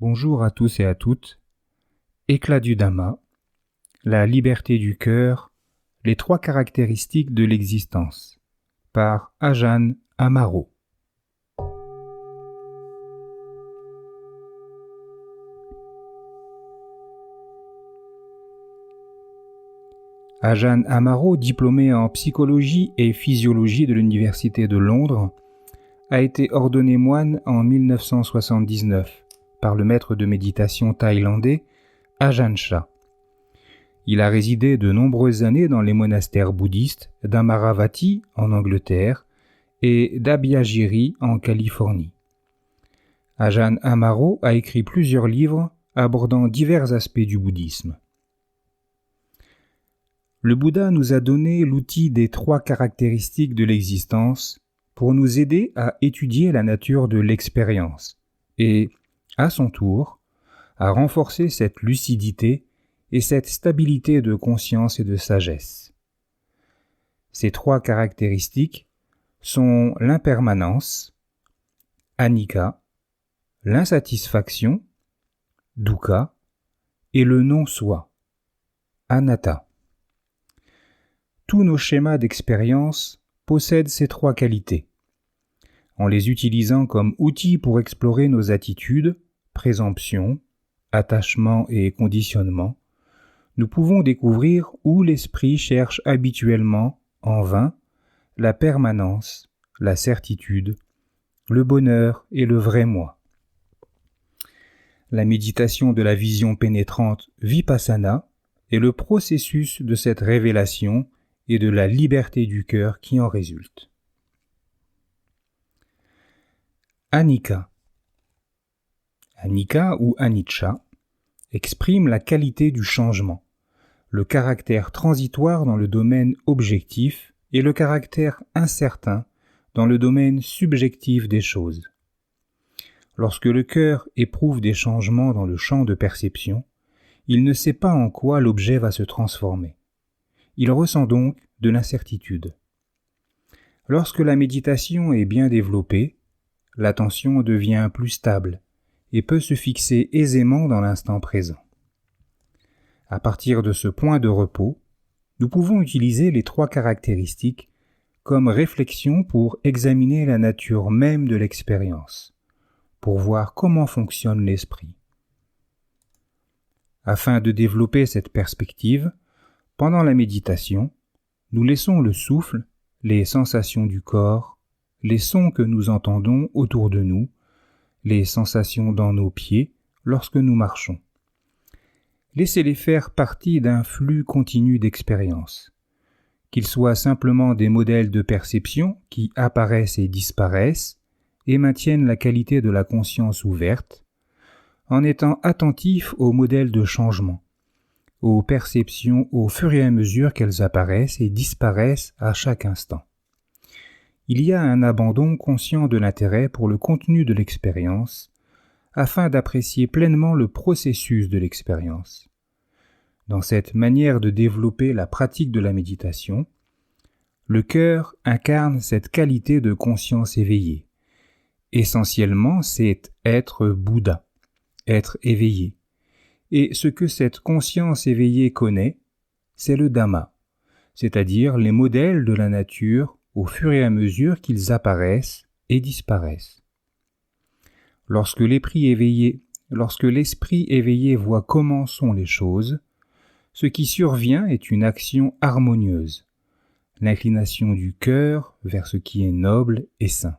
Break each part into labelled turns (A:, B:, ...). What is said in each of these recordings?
A: Bonjour à tous et à toutes. Éclat du Dhamma, la liberté du cœur, les trois caractéristiques de l'existence, par Ajahn Amaro. Ajahn Amaro, diplômé en psychologie et physiologie de l'Université de Londres, a été ordonné moine en 1979 par le maître de méditation thaïlandais Ajahn Chah. Il a résidé de nombreuses années dans les monastères bouddhistes d'Amaravati en Angleterre et d'Abhayagiri en Californie. Ajahn Amaro a écrit plusieurs livres abordant divers aspects du bouddhisme. Le Bouddha nous a donné l'outil des trois caractéristiques de l'existence pour nous aider à étudier la nature de l'expérience et, à son tour, à renforcer cette lucidité et cette stabilité de conscience et de sagesse. Ces trois caractéristiques sont l'impermanence, anicca, l'insatisfaction, dukkha, et le non-soi, anatta. Tous nos schémas d'expérience possèdent ces trois qualités. En les utilisant comme outils pour explorer nos attitudes, présomptions, attachements et conditionnements, nous pouvons découvrir où l'esprit cherche habituellement, en vain, la permanence, la certitude, le bonheur et le vrai moi. La méditation de la vision pénétrante Vipassana est le processus de cette révélation et de la liberté du cœur qui en résulte. Anicca. Anicca ou anicca exprime la qualité du changement, le caractère transitoire dans le domaine objectif et le caractère incertain dans le domaine subjectif des choses. Lorsque le cœur éprouve des changements dans le champ de perception, il ne sait pas en quoi l'objet va se transformer. Il ressent donc de l'incertitude. Lorsque la méditation est bien développée, l'attention devient plus stable et peut se fixer aisément dans l'instant présent. À partir de ce point de repos, nous pouvons utiliser les trois caractéristiques comme réflexion pour examiner la nature même de l'expérience, pour voir comment fonctionne l'esprit. Afin de développer cette perspective, pendant la méditation, nous laissons le souffle, les sensations du corps, les sons que nous entendons autour de nous, les sensations dans nos pieds lorsque nous marchons. Laissez-les faire partie d'un flux continu d'expérience, qu'ils soient simplement des modèles de perception qui apparaissent et disparaissent et maintiennent la qualité de la conscience ouverte, en étant attentifs aux modèles de changement, aux perceptions au fur et à mesure qu'elles apparaissent et disparaissent à chaque instant. Il y a un abandon conscient de l'intérêt pour le contenu de l'expérience, afin d'apprécier pleinement le processus de l'expérience. Dans cette manière de développer la pratique de la méditation, le cœur incarne cette qualité de conscience éveillée. Essentiellement, c'est être Bouddha, être éveillé. Et ce que cette conscience éveillée connaît, c'est le Dhamma, c'est-à-dire les modèles de la nature au fur et à mesure qu'ils apparaissent et disparaissent. Lorsque l'esprit éveillé voit comment sont les choses, ce qui survient est une action harmonieuse, l'inclination du cœur vers ce qui est noble et saint.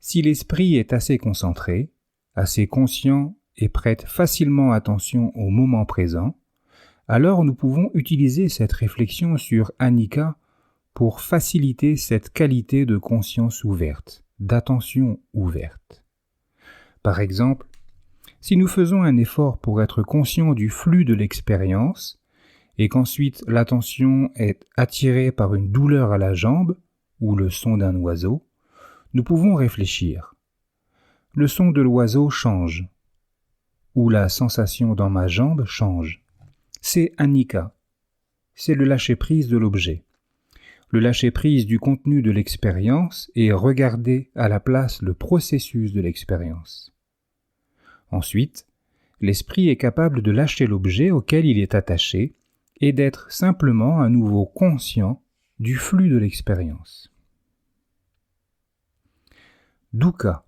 A: Si l'esprit est assez concentré, assez conscient et prête facilement attention au moment présent, alors nous pouvons utiliser cette réflexion sur anicca pour faciliter cette qualité de conscience ouverte, d'attention ouverte. Par exemple, si nous faisons un effort pour être conscients du flux de l'expérience et qu'ensuite l'attention est attirée par une douleur à la jambe ou le son d'un oiseau, nous pouvons réfléchir. Le son de l'oiseau change, ou la sensation dans ma jambe change. C'est anicca, c'est le lâcher-prise de l'objet. Le lâcher-prise du contenu de l'expérience et regarder à la place le processus de l'expérience. Ensuite, l'esprit est capable de lâcher l'objet auquel il est attaché et d'être simplement à nouveau conscient du flux de l'expérience. Dukkha.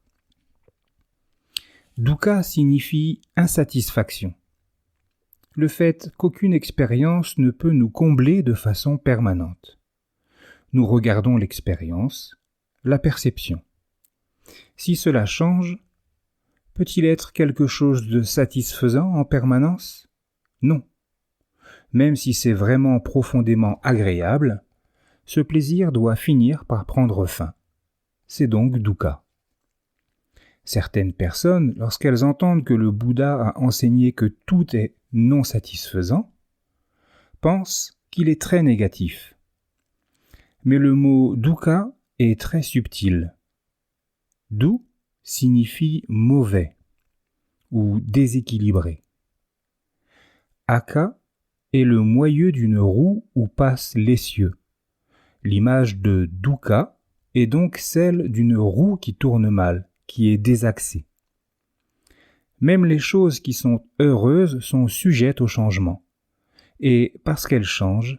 A: Dukkha signifie insatisfaction. Le fait qu'aucune expérience ne peut nous combler de façon permanente. Nous regardons l'expérience, la perception. Si cela change, peut-il être quelque chose de satisfaisant en permanence? Non. Même si c'est vraiment profondément agréable, ce plaisir doit finir par prendre fin. C'est donc dukkha. Certaines personnes, lorsqu'elles entendent que le Bouddha a enseigné que tout est non satisfaisant, pensent qu'il est très négatif. Mais le mot dukkha est très subtil. Du signifie mauvais ou déséquilibré. Aka est le moyeu d'une roue où passent l'essieu. L'image de dukkha est donc celle d'une roue qui tourne mal, qui est désaxée. Même les choses qui sont heureuses sont sujettes au changement. Et parce qu'elles changent,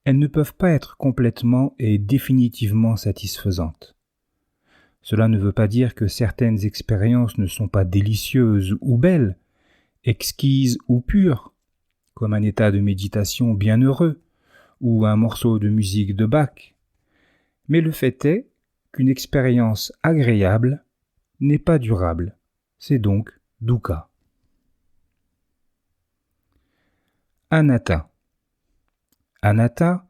A: elles ne peuvent pas être complètement et définitivement satisfaisantes. Cela ne veut pas dire que certaines expériences ne sont pas délicieuses ou belles, exquises ou pures, comme un état de méditation bienheureux ou un morceau de musique de Bach. Mais le fait est qu'une expérience agréable n'est pas durable. C'est donc dukkha. Anatta. Anatta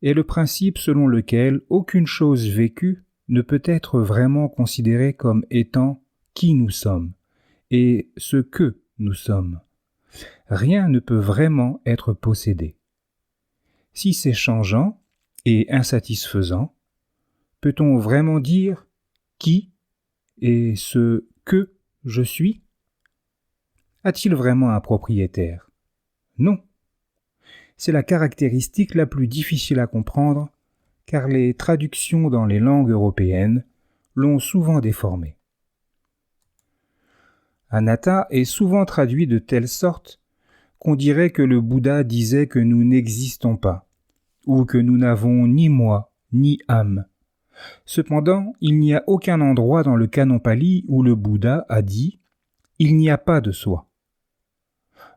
A: est le principe selon lequel aucune chose vécue ne peut être vraiment considérée comme étant qui nous sommes et ce que nous sommes. Rien ne peut vraiment être possédé. Si c'est changeant et insatisfaisant, peut-on vraiment dire qui et ce que je suis? A-t-il vraiment un propriétaire? Non. C'est la caractéristique la plus difficile à comprendre, car les traductions dans les langues européennes l'ont souvent déformé. Anatta est souvent traduit de telle sorte qu'on dirait que le Bouddha disait que nous n'existons pas, ou que nous n'avons ni moi, ni âme. Cependant, il n'y a aucun endroit dans le canon pali où le Bouddha a dit « il n'y a pas de soi ».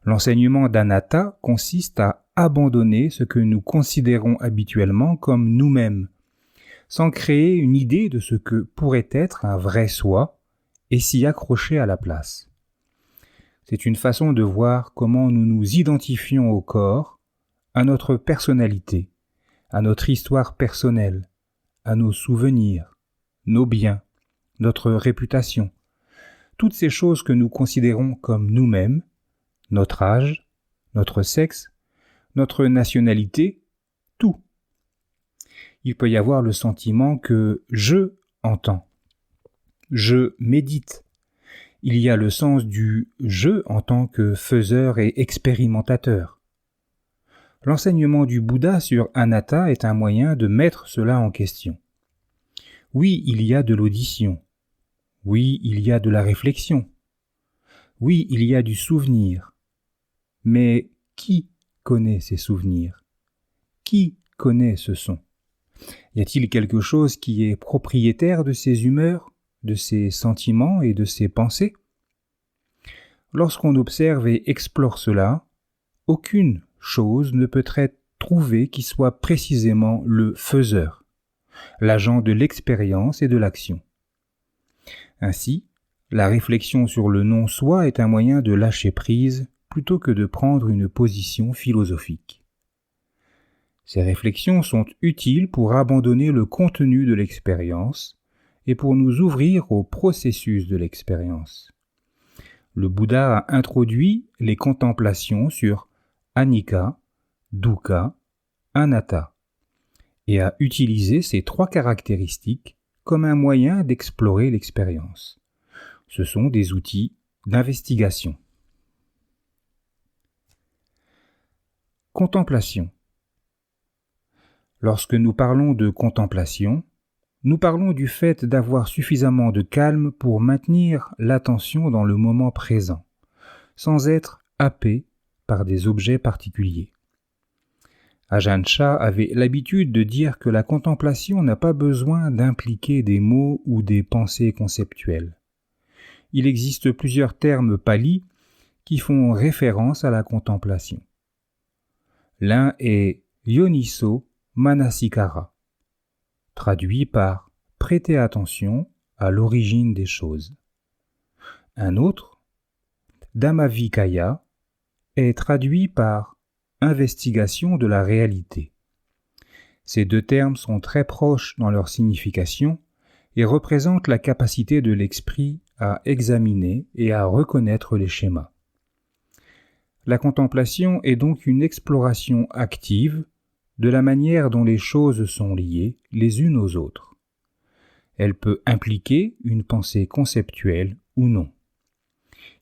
A: L'enseignement d'Anatta consiste à abandonner ce que nous considérons habituellement comme nous-mêmes, sans créer une idée de ce que pourrait être un vrai soi et s'y accrocher à la place. C'est une façon de voir comment nous nous identifions au corps, à notre personnalité, à notre histoire personnelle, à nos souvenirs, nos biens, notre réputation, toutes ces choses que nous considérons comme nous-mêmes, notre âge, notre sexe, notre nationalité, tout. Il peut y avoir le sentiment que je entends, je médite. Il y a le sens du je en tant que faiseur et expérimentateur. L'enseignement du Bouddha sur Anatta est un moyen de mettre cela en question. Oui, il y a de l'audition. Oui, il y a de la réflexion. Oui, il y a du souvenir. Mais qui connaît ces souvenirs? Qui connaît ce son? Y a-t-il quelque chose qui est propriétaire de ces humeurs, de ces sentiments et de ces pensées? Lorsqu'on observe et explore cela, aucune chose ne peut être trouvée qui soit précisément le faiseur, l'agent de l'expérience et de l'action. Ainsi, la réflexion sur le non-soi est un moyen de lâcher prise plutôt que de prendre une position philosophique. Ces réflexions sont utiles pour abandonner le contenu de l'expérience et pour nous ouvrir au processus de l'expérience. Le Bouddha a introduit les contemplations sur Anicca, Dukkha, Anatta et a utilisé ces trois caractéristiques comme un moyen d'explorer l'expérience. Ce sont des outils d'investigation. Contemplation. Lorsque nous parlons de contemplation, nous parlons du fait d'avoir suffisamment de calme pour maintenir l'attention dans le moment présent, sans être happé par des objets particuliers. Ajahn Chah avait l'habitude de dire que la contemplation n'a pas besoin d'impliquer des mots ou des pensées conceptuelles. Il existe plusieurs termes palis qui font référence à la contemplation. L'un est Yoniso Manasikara, traduit par « prêter attention à l'origine des choses ». Un autre, Dhammavikaya, est traduit par « investigation de la réalité ». Ces deux termes sont très proches dans leur signification et représentent la capacité de l'esprit à examiner et à reconnaître les schémas. La contemplation est donc une exploration active de la manière dont les choses sont liées les unes aux autres. Elle peut impliquer une pensée conceptuelle ou non.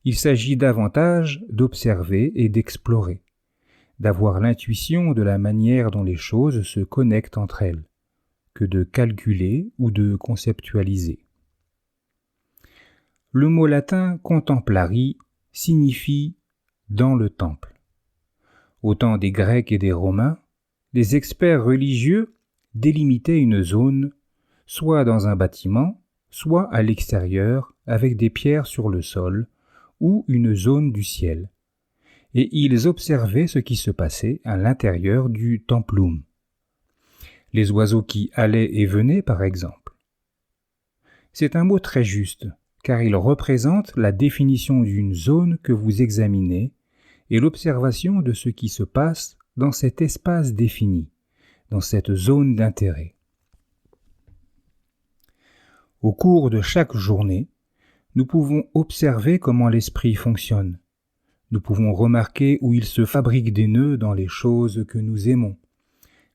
A: Il s'agit davantage d'observer et d'explorer, d'avoir l'intuition de la manière dont les choses se connectent entre elles, que de calculer ou de conceptualiser. Le mot latin contemplari signifie « dans le temple ». Au temps des Grecs et des Romains, les experts religieux délimitaient une zone, soit dans un bâtiment, soit à l'extérieur, avec des pierres sur le sol, ou une zone du ciel, et ils observaient ce qui se passait à l'intérieur du templum. Les oiseaux qui allaient et venaient, par exemple. C'est un mot très juste, car il représente la définition d'une zone que vous examinez et l'observation de ce qui se passe dans cet espace défini, dans cette zone d'intérêt. Au cours de chaque journée, nous pouvons observer comment l'esprit fonctionne. Nous pouvons remarquer où il se fabrique des nœuds dans les choses que nous aimons,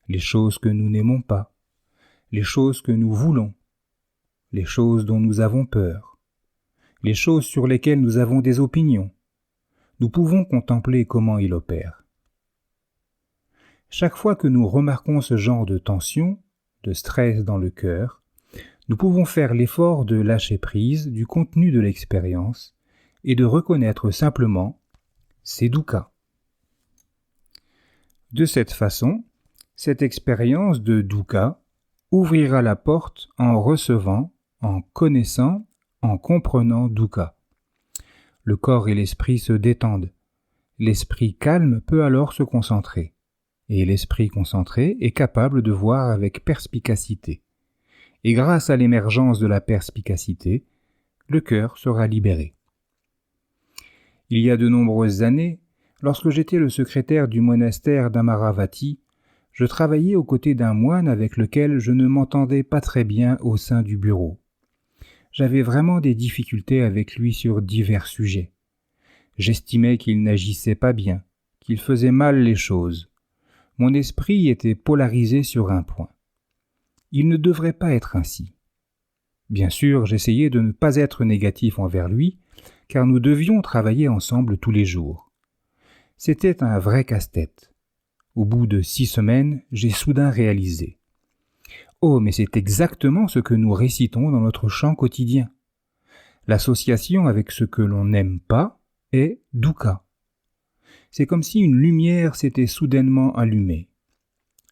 A: les choses que nous n'aimons pas, les choses que nous voulons, les choses dont nous avons peur, les choses sur lesquelles nous avons des opinions. Nous pouvons contempler comment il opère. Chaque fois que nous remarquons ce genre de tension, de stress dans le cœur, nous pouvons faire l'effort de lâcher prise du contenu de l'expérience et de reconnaître simplement ces dukkha. De cette façon, cette expérience de dukkha ouvrira la porte en recevant, en connaissant, en comprenant dukkha. Le corps et l'esprit se détendent. L'esprit calme peut alors se concentrer. Et l'esprit concentré est capable de voir avec perspicacité. Et grâce à l'émergence de la perspicacité, le cœur sera libéré. Il y a de nombreuses années, lorsque j'étais le secrétaire du monastère d'Amaravati, je travaillais aux côtés d'un moine avec lequel je ne m'entendais pas très bien au sein du bureau. J'avais vraiment des difficultés avec lui sur divers sujets. J'estimais qu'il n'agissait pas bien, qu'il faisait mal les choses. Mon esprit était polarisé sur un point. Il ne devrait pas être ainsi. Bien sûr, j'essayais de ne pas être négatif envers lui, car nous devions travailler ensemble tous les jours. C'était un vrai casse-tête. Au bout de 6 semaines, j'ai soudain réalisé. Oh, mais c'est exactement ce que nous récitons dans notre chant quotidien. L'association avec ce que l'on n'aime pas est dukkha. C'est comme si une lumière s'était soudainement allumée.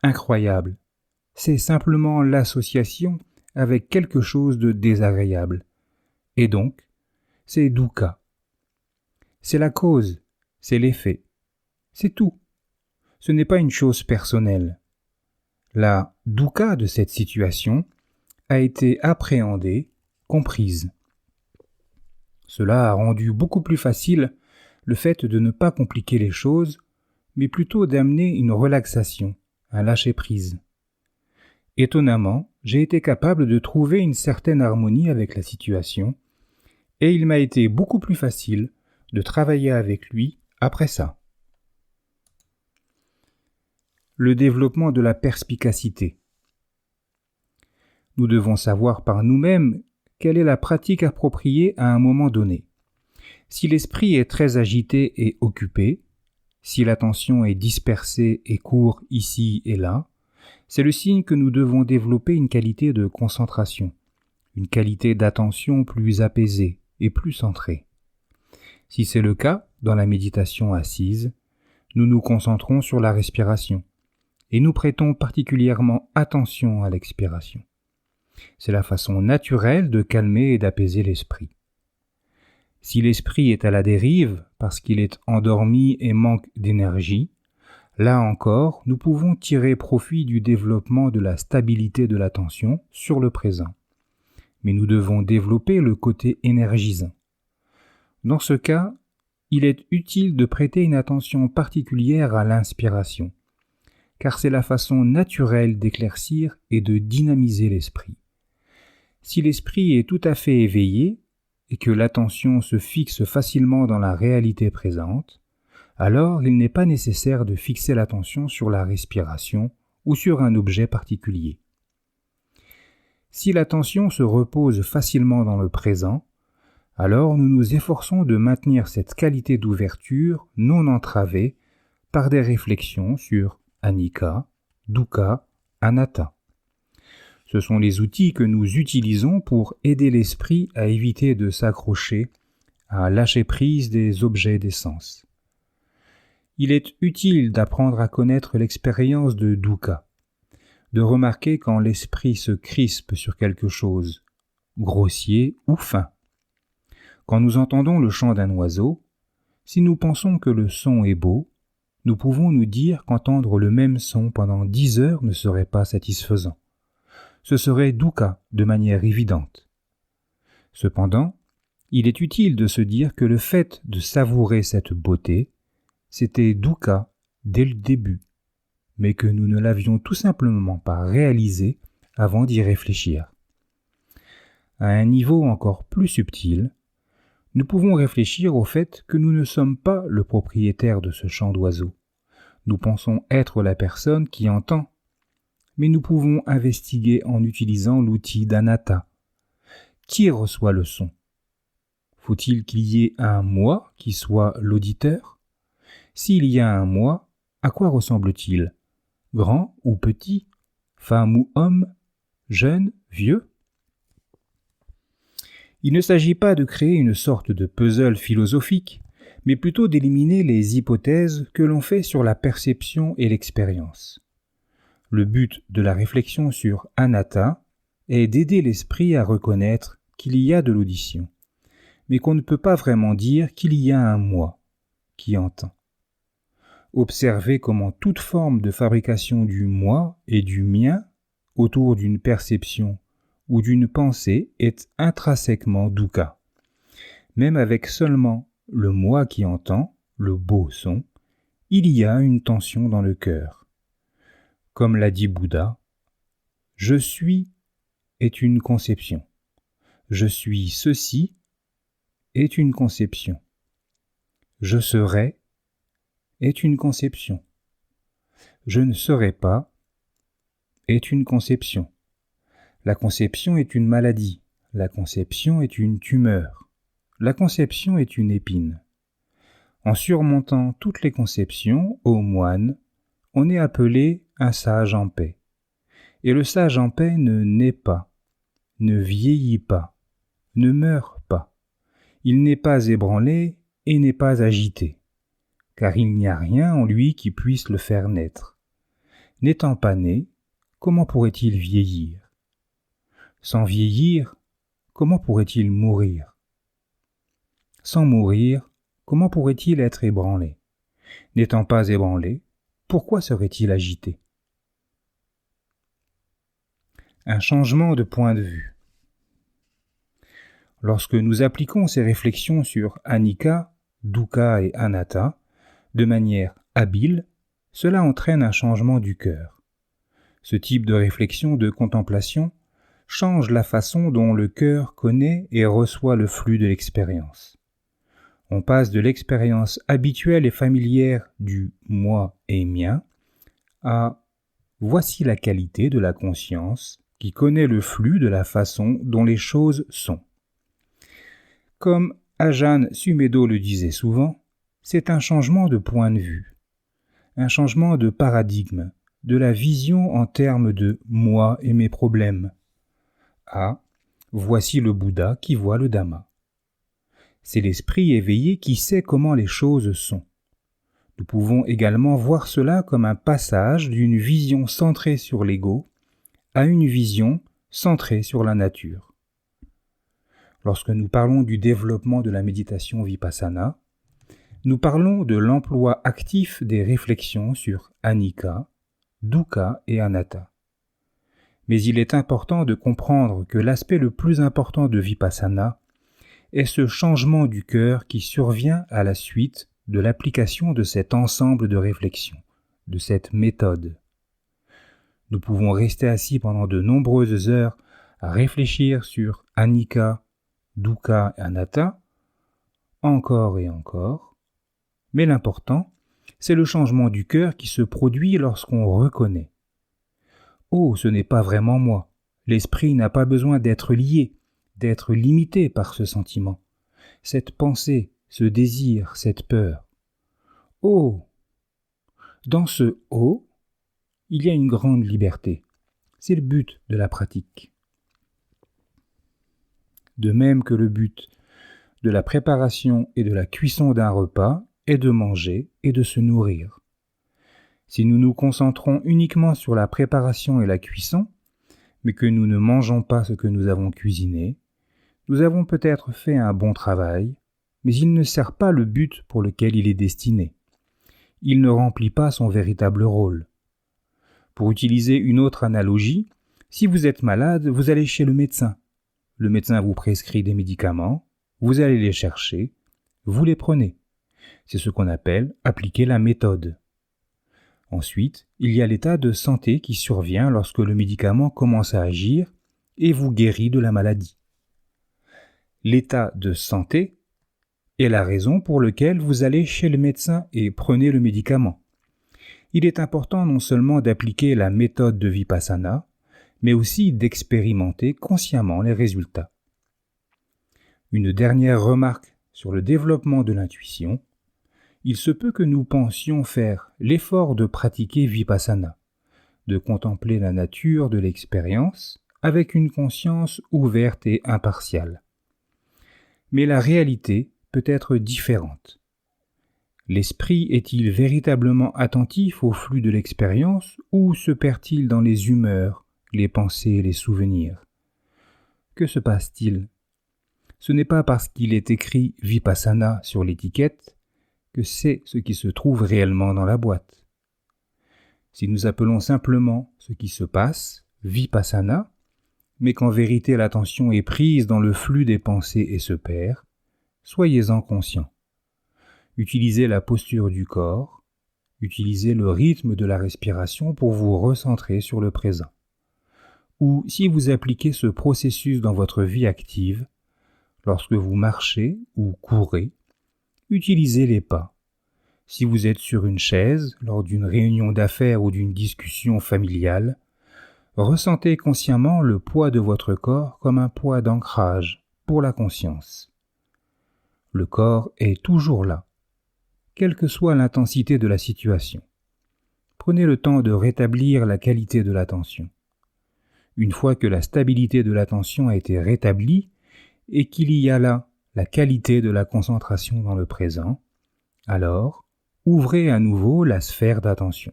A: Incroyable. C'est simplement l'association avec quelque chose de désagréable. Et donc, c'est dukkha. C'est la cause, c'est l'effet. C'est tout. Ce n'est pas une chose personnelle. La dukkha de cette situation a été appréhendée, comprise. Cela a rendu beaucoup plus facile le fait de ne pas compliquer les choses, mais plutôt d'amener une relaxation, un lâcher-prise. Étonnamment, j'ai été capable de trouver une certaine harmonie avec la situation, et il m'a été beaucoup plus facile de travailler avec lui après ça. Le développement de la perspicacité. Nous devons savoir par nous-mêmes quelle est la pratique appropriée à un moment donné. Si l'esprit est très agité et occupé, si l'attention est dispersée et court ici et là, C'est le signe que nous devons développer une qualité de concentration, une qualité d'attention plus apaisée et plus centrée. Si c'est le cas, dans la méditation assise, nous nous concentrons sur la respiration et nous prêtons particulièrement attention à l'expiration. C'est la façon naturelle de calmer et d'apaiser l'esprit. Si l'esprit est à la dérive parce qu'il est endormi et manque d'énergie, là encore, nous pouvons tirer profit du développement de la stabilité de l'attention sur le présent. Mais nous devons développer le côté énergisant. Dans ce cas, il est utile de prêter une attention particulière à l'inspiration, car c'est la façon naturelle d'éclaircir et de dynamiser l'esprit. Si l'esprit est tout à fait éveillé et que l'attention se fixe facilement dans la réalité présente, alors il n'est pas nécessaire de fixer l'attention sur la respiration ou sur un objet particulier. Si l'attention se repose facilement dans le présent, alors nous nous efforçons de maintenir cette qualité d'ouverture non entravée par des réflexions sur anicca, dukkha, anatta. Ce sont les outils que nous utilisons pour aider l'esprit à éviter de s'accrocher, à lâcher prise des objets des sens. Il est utile d'apprendre à connaître l'expérience de dukkha, de remarquer quand l'esprit se crispe sur quelque chose, grossier ou fin. Quand nous entendons le chant d'un oiseau, si nous pensons que le son est beau, nous pouvons nous dire qu'entendre le même son pendant 10 heures ne serait pas satisfaisant. Ce serait dukkha de manière évidente. Cependant, il est utile de se dire que le fait de savourer cette beauté, c'était dukkha dès le début, mais que nous ne l'avions tout simplement pas réalisé avant d'y réfléchir. À un niveau encore plus subtil, nous pouvons réfléchir au fait que nous ne sommes pas le propriétaire de ce chant d'oiseau. Nous pensons être la personne qui entend, mais nous pouvons investiguer en utilisant l'outil d'anatta. Qui reçoit le son? Faut-il qu'il y ait un moi qui soit l'auditeur? S'il y a un moi, à quoi ressemble-t-il? Grand ou petit? Femme ou homme? Jeune? Vieux? Il ne s'agit pas de créer une sorte de puzzle philosophique, mais plutôt d'éliminer les hypothèses que l'on fait sur la perception et l'expérience. Le but de la réflexion sur anatta est d'aider l'esprit à reconnaître qu'il y a de l'audition, mais qu'on ne peut pas vraiment dire qu'il y a un moi qui entend. Observez comment toute forme de fabrication du moi et du mien autour d'une perception ou d'une pensée est intrinsèquement dukkha. Même avec seulement le moi qui entend, le beau son, il y a une tension dans le cœur. Comme l'a dit Bouddha, « Je suis » est une conception. « Je suis ceci » est une conception. « Je serai » est une conception. « Je ne serai pas » est une conception. La conception est une maladie. La conception est une tumeur. La conception est une épine. En surmontant toutes les conceptions, ô moine, on est appelé un sage en paix. Et le sage en paix ne naît pas, ne vieillit pas, ne meurt pas. Il n'est pas ébranlé et n'est pas agité, car il n'y a rien en lui qui puisse le faire naître. N'étant pas né, comment pourrait-il vieillir? Sans vieillir, comment pourrait-il mourir? Sans mourir, comment pourrait-il être ébranlé? N'étant pas ébranlé, pourquoi serait-il agité? Un changement de point de vue. Lorsque nous appliquons ces réflexions sur anicca, dukkha et anatta de manière habile, cela entraîne un changement du cœur. Ce type de réflexion de contemplation change la façon dont le cœur connaît et reçoit le flux de l'expérience. On passe de l'expérience habituelle et familière du « moi et mien » à « voici la qualité de la conscience qui connaît le flux de la façon dont les choses sont ». Comme Ajahn Sumedho le disait souvent, c'est un changement de point de vue, un changement de paradigme, de la vision en termes de moi et mes problèmes, à voici le Bouddha qui voit le Dhamma. C'est l'esprit éveillé qui sait comment les choses sont. Nous pouvons également voir cela comme un passage d'une vision centrée sur l'ego à une vision centrée sur la nature. Lorsque nous parlons du développement de la méditation vipassana, nous parlons de l'emploi actif des réflexions sur anicca, dukkha et anatta. Mais il est important de comprendre que l'aspect le plus important de vipassana est ce changement du cœur qui survient à la suite de l'application de cet ensemble de réflexions, de cette méthode. Nous pouvons rester assis pendant de nombreuses heures à réfléchir sur anicca, dukkha et anatta, encore et encore, mais l'important, c'est le changement du cœur qui se produit lorsqu'on reconnaît. Oh, ce n'est pas vraiment moi. L'esprit n'a pas besoin d'être lié, d'être limité par ce sentiment, cette pensée, ce désir, cette peur. Oh! Dans ce « oh », il y a une grande liberté. C'est le but de la pratique. De même que le but de la préparation et de la cuisson d'un repas est de manger et de se nourrir. Si nous nous concentrons uniquement sur la préparation et la cuisson, mais que nous ne mangeons pas ce que nous avons cuisiné, nous avons peut-être fait un bon travail, mais il ne sert pas le but pour lequel il est destiné. Il ne remplit pas son véritable rôle. Pour utiliser une autre analogie, si vous êtes malade, vous allez chez le médecin. Le médecin vous prescrit des médicaments, vous allez les chercher, vous les prenez. C'est ce qu'on appelle appliquer la méthode. Ensuite, il y a l'état de santé qui survient lorsque le médicament commence à agir et vous guérit de la maladie. L'état de santé est la raison pour laquelle vous allez chez le médecin et prenez le médicament. Il est important non seulement d'appliquer la méthode de Vipassana, mais aussi d'expérimenter consciemment les résultats. Une dernière remarque sur le développement de l'intuition. Il se peut que nous pensions faire l'effort de pratiquer Vipassana, de contempler la nature de l'expérience avec une conscience ouverte et impartiale. Mais la réalité peut être différente. L'esprit est-il véritablement attentif au flux de l'expérience ou se perd-il dans les humeurs, les pensées et les souvenirs? Que se passe-t-il? Ce n'est pas parce qu'il est écrit Vipassana sur l'étiquette que c'est ce qui se trouve réellement dans la boîte. Si nous appelons simplement ce qui se passe Vipassana, mais qu'en vérité l'attention est prise dans le flux des pensées et se perd, soyez-en conscients. Utilisez la posture du corps, utilisez le rythme de la respiration pour vous recentrer sur le présent. Ou si vous appliquez ce processus dans votre vie active, lorsque vous marchez ou courez, utilisez les pas. Si vous êtes sur une chaise, lors d'une réunion d'affaires ou d'une discussion familiale, ressentez consciemment le poids de votre corps comme un poids d'ancrage pour la conscience. Le corps est toujours là, quelle que soit l'intensité de la situation. Prenez le temps de rétablir la qualité de l'attention. Une fois que la stabilité de l'attention a été rétablie et qu'il y a là la qualité de la concentration dans le présent, alors ouvrez à nouveau la sphère d'attention.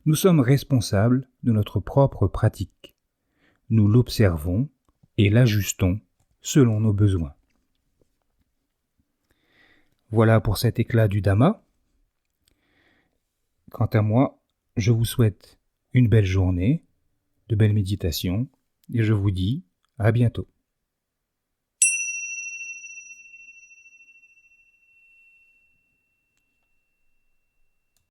A: Nous sommes responsables de notre propre pratique. Nous l'observons et l'ajustons selon nos besoins. Voilà pour cet éclat du Dhamma. Quant à moi, je vous souhaite une belle journée, de belles méditations, et je vous dis à bientôt.